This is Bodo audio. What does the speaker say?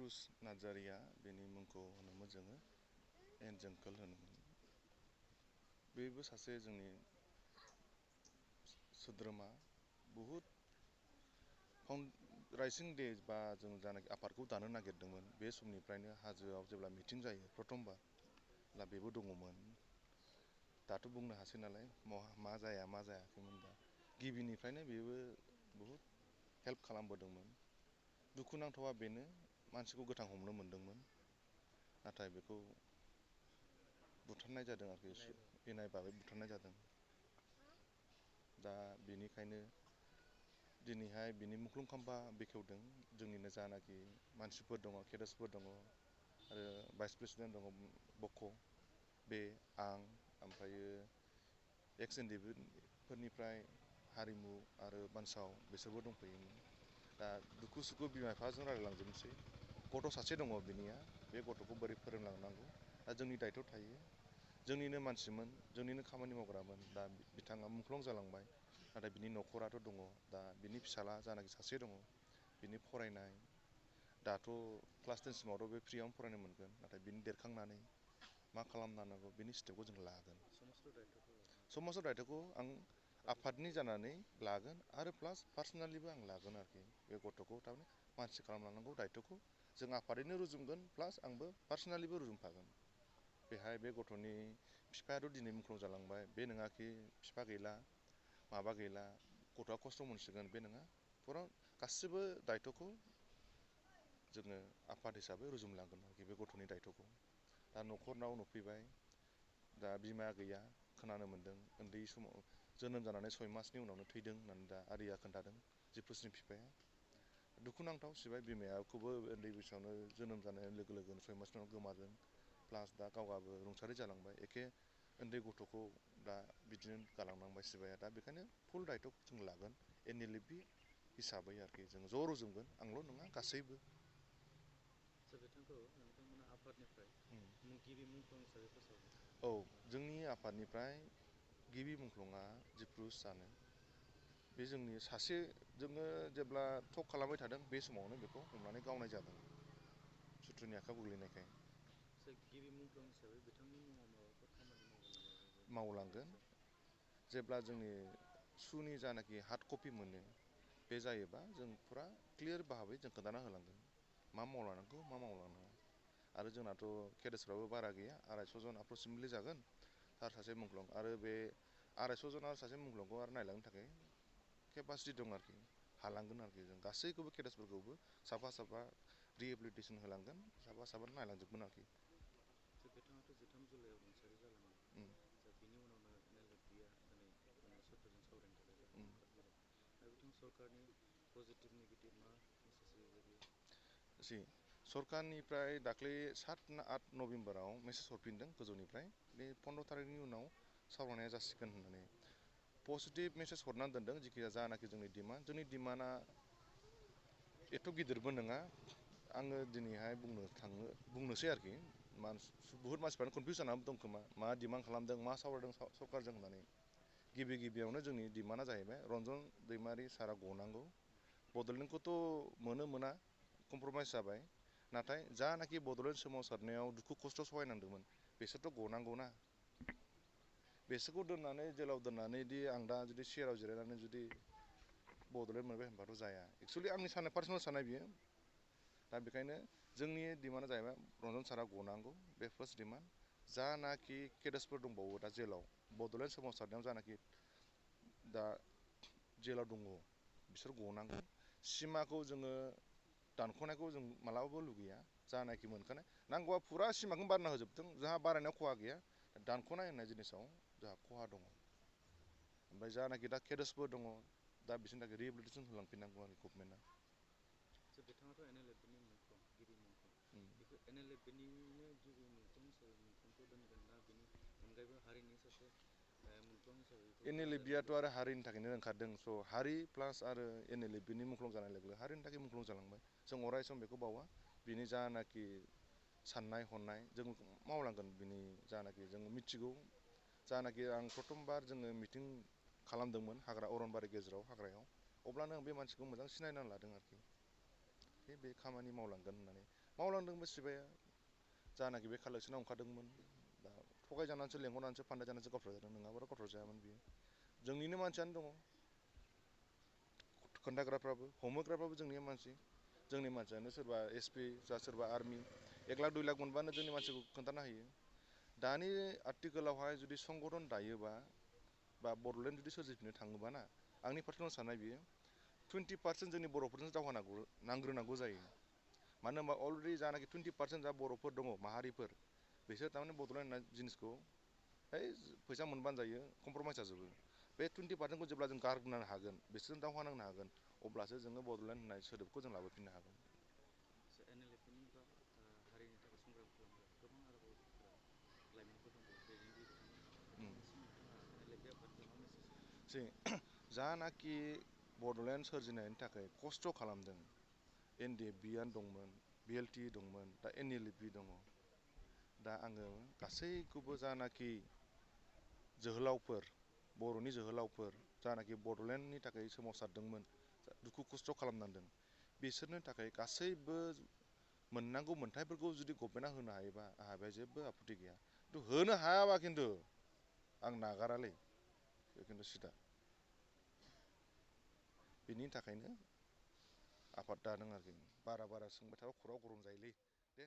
जिप्रुस नार्जारिया बेनि मुंखौ होनोमोन जोङो जंघल होनोमोन। बेबो सासे जोंनि सोद्रोमा बुहुद राइजिं डे बा जों जानाखि आफादखौ दानो नागिरदोंमोन बे समनिफ्रायनो हाजोआव जेब्ला मिटिं जायो प्रथमबार दा बेबो दङमोन। दाथ' बुंनो हासै नालाय मा जाया मा जायाखैमोन दा गिबिनिफ्रायनो बेबो बुहुद हेल्प खालामबोदोंमोन। दुखुनांथावा बेनो मानसिखौ गोथां हमनो मोनदोंमोन नाथाय बेखौ बुथारनाय जादों आरोखि इनाय बागै बुथारनाय जादों। दा बेनिखायनो दिनैहाय बिनि मुंख्लं खाम्फा बेखेवदों जोंनिनो जानाखि मानसिफोर दङ केडेट्सफोर दङ आरो भाइस प्रेसिडेन्ट दङ बक' बे आं ओमफ्रायो एक्स एनडिफोरनिफ्राय हारिमु आरो बानसाव बिसोरबो दंफैयोमोन। दा दुखु सुखु बिमा बिफाजों रायलायलांजोबनोसै। गथ' सासे दङ बिनिया बे गथ'खौ बोरै फोरोंलांनांगौ दा जोंनि दायथ' थायो। जोंनिनो मानसिमोन जोंनिनो खामानि मावग्रामोन दा बिथाङा मुंख्लं जालांबाय नाथाय बिनि न'खराथ' दङ। दा बिनि फिसाला जानाखि सासे दङ बिनि फरायनाय दाथ' क्लास 10 सिमावथ' बे फ्रियावनो फरायनो मोनगोन नाथाय बिनि देरखांनानै मा खालामनांगौ बिनि स्टेपखौ जों लागोन। समाजाव दायथ'खौ आं आफादनि जानानै लागोन आरो प्लास पार्सनेलिबो आं लागोन आरोखि बे गथ'खौ थारमाने मानसि खालामलांनांगौ दायथ'खौ जों आफादैनो रुजुमगोन प्लास आंबो पार्सनेलिबो रुजुमफागोन। बेहाय बे गथ'नि बिफायाथ' दिनै मुंख्लं जालांबाय बे नङाखि बिफा गैला माबा गैला गथ'आ खस्थ' मोनसिगोन बे नङा फुरा गासिबो दायथ'खौ जोङो आफाद हिसाबै रुजुमलांगोन आरोखि बे गथ'नि दायथ'खौ। दा न'खरनाव नुफैबाय दा बिमाया गैया खोनानो मोन्दों उन्दै समाव जोनोम जानानै 6 मासनि उनावनो थैदों होननानै दा आरिया खोन्थादों जिप्रुसनि बिफाया। दुखुनांथाव सिबाय बिमायाखौबो उन्दै बैसोआवनो जोनोम जानाय लोगो लोगोनो 6 मासनि उनाव गोमादों प्लास दा गावहाबो रुंसारि जालांबाय एखे उन्दै गथ'खौ दा बिदिनो गालांनांबाय सिबाया। दा बेखायनो फुल दायथ'खौ जों लागोन NLFB हिसाबै आरोखि जों ज' रुजुमगोन आंल' नङा गासैबो। बिथांखौ नोंथांमोना आफादनिफ्राय गिबि मुंख्लं हिसाबै फोसावदों। औ जोंनि आफादनिफ्राय गिबि मुंख्लंआ जिप्रुसआनो। बे जोंनि सासे जोङो जेब्ला टक खालामबाय थादों बे समावनो बेखौ हमनानै गावनाय जादों सुथुरनि आखाइयाव गोग्लैनायखाय। गिबि मुंख्लं हिसाबै बिथांनि मुङाव माबाफोर खामानि मावगोन नामा? मावलांगोन जेब्ला जोंनि सुनि जानाखि हार्ड कपि मोनो बे जायोबा जों फुरा क्लियार भाबै जों खोन्थाना होलांगोन मा मावलांनांगौ मा मावलांनाङा। आरो जोंनाथ' केडेट्सफ्राबो बारा गैया 250 जन एप्रक्सिमेटलि जागोन आरो सासे मुंख्लं आरो बे 250 जन आरो सासे मुंख्लंखौ आरो नायलांनो थाखाय केपासिटि दं आरोखि हालांगोन आरोखि जों गासैखौबो केडेट्सफोरखौबो साफा साफा रिहेबिलिटेसन होलांगोन साफा साफा नायलांजोबगोन आरोखि। बिथाङाथ' 13 जुलाइआव रुंसारि जालांदों। बिनि उनावनो NLFBआ दिनै सरकारजों सावरायनो थाखाय गाहाम ओंखारबोदों। दा बिथां सरकारनि पजिटिभ नेगेटिभ मा मेसेज होयो बेयो? सरकारनिफ्राय दाख्लै 7-8 नभेम्बराव मेसेज हरफिनदों गोजौनिफ्राय बे 15 तारिखनि उनाव सावरायनाया जासिगोन होननानै पजिटिभ मेसेज हरनानै दोनदों। जिखिजाया जानाखि जोंनि डिमान्डआ एथ' गिदिरबो नङा। आङो दिनैहाय बुंनोसै आरोखि बुहुत मानसिफ्रानो कनफिउस जानानै दं खोमा मा डिमान्ड खालामदों मा सावरायदों सरकारजों होननानै। गिबियावनो जोंनि डिमान्डआ जाहैबाय रन्जन दैमारि सारा गनांगौ। बड'लेण्डखौथ' मोना कमप्रमाइस जाबाय नाथाय जानाखि बड'लेण्ड सोमावसारनायाव दुखु खस्थ' सहायनांदोंमोन बिसोरथ' गनांगौना। बेसोरखौ दोननानै जेलाव दोननानै दि आं दा जुदि चेयाराव जिरायनानै जुदि बड'लेण्ड मोनबाय होनबाथ' जाया। एक्सुवेलि आंनि साननाय पार्सनेल साननाय बियो। दा बेखायनो जोंनि डिमान्डआ जाहैबाय रन्जन सारा गनांगौ बे फार्स्ट डिमान्ड। जानाखि केडेट्सफोर दंबावो दा जेलाव बड'लेण्ड सोमावसारनायाव जानाखि दा जेलाव दङ बिसोर गनांगौ। सिमाखौ जोङो दानख'नायखौ जों मालाबाबो लुगैया। जानाखि मोनखानाय नांगौबा फुरा सिमाखौनो बानायना होजोबथों जोंहा बारायनायाव खहा गैया। दानख'नाय होननाय जिनिसाव जोंहा खहा दङ। ओमफ्राय जानाखि दा केडेट्सफोर दङ दा बिसोरनि थाखाय रिहेबिलिटेसन होलांफिननांगौ आरो गभर्नमेन्टआ। बिथाङाथ' NLFBनि मुंख्लं गिबि मुंख्लं बेखौ NLFBनिनो गिबि मुंख्लं हिसाबै मुंख्लंखौ दोनगोन ना बेनि अनगायैबो हारिनि सासे मुंख्लं हिसाबै बेखौ NLFBआथ' आरो हारिनि थाखायनो ओंखारदों स' हारि प्लास आरो NLFBनि मुंख्लं जानाय लोगो लोगो हारिनि थाखाय मुंख्लं जालांबाय। जों अराय सम बेखौ बावा बिनि जानाखि साननाय हनाय जों मावलांगोन बिनि जानाखि जों मिथिगौ जानाखि आं प्रथमबार जोङो मिटिं खालामदोंमोन अरनबारि गेजेराव हाग्रायाव अब्लानो आं बे मानसिखौ मोजां सिनायनानै लादों आरोखि बे खामानि मावलांगोन होननानै। मावलांदोंबो सिबाया जानाखि बे कालेक्सनाव ओंखारदोंमोन दा थगायजानानैसो लेंहरनानैसो फान्दाय जानानैसो गावथार जादों नङाबाथ' गावथार जायामोन बियो जोंनिनो मानसियानो दङ खोन्थाग्राफ्राबो हमहोग्राफ्राबो जोंनि मानसि जोंनि मानसियानो सोरबा एसपि जा सोरबा आर्मि 1 लाख 2 लाख मोनबानो जोंनि मानसिखौ खोन्थानो हायो दानि आथिखालावहाय जुदि संगठन दायोबा बा बड'लेण्ड जुदि सोरजिफिननो थाङोबा ना आंनि पार्सनेल साननाय बियो 20% जोंनि बर'फोरजों दावहा नांग्रोनांगौ जायो मानो होनबा अलरेडि जानाखि 20% जा बर'फोर दङ माहारिफोर बिसोर थारमाने बड'लेण्ड होननाय जिनिसखौ है फैसा मोनबानो जायो कमप्रमाइस जाजोबो बे 20%खौ जेब्ला जों गारनो हागोन बिसोरजों दावहा नांनो हागोन अब्लासो जोङो बड'लेण्ड होननाय सोदोबखौ जों लाबोफिननो हागोन NLFनि बा हारिनि थाखाय संग्राम खालामग्रा गोबां आरोबाव लाइमोनफोर दंबावो दैदेनगिरि बिथांमोन दङ बिथांमोननिसिम नोंथाङा NLFB आफादनिफ्राय मा मेसेज होनो जानाखि बड'लेण्ड सोरजिनायनि थाखाय खस्थ' खालामदों NDFBआनो दंमोन BLT दंमोन दा NLFB दङ दा आङो गासैखौबो जानाखि जोहोलावफोर बर'नि जोहोलावफोर जानाखि बड'लेण्डनि थाखाय सोमावसारदोंमोन दुखु खस्थ' खालामनांदों बिसोरनो थाखाय गासैबो मोननांगौ मोन्थायफोरखौ जुदि गभर्नमेन्टआ होनो हायोबा आंहा बेहाय जेबो आपत्ति गैया खिन्थु होनो हायाबा खिन्थु आं नागारालै बे खिन्थु सिदा बिनि थाखायनो आफाद दादों आरोखि बारा सोंबाय थाबा खर'आ गरम जायोलै दे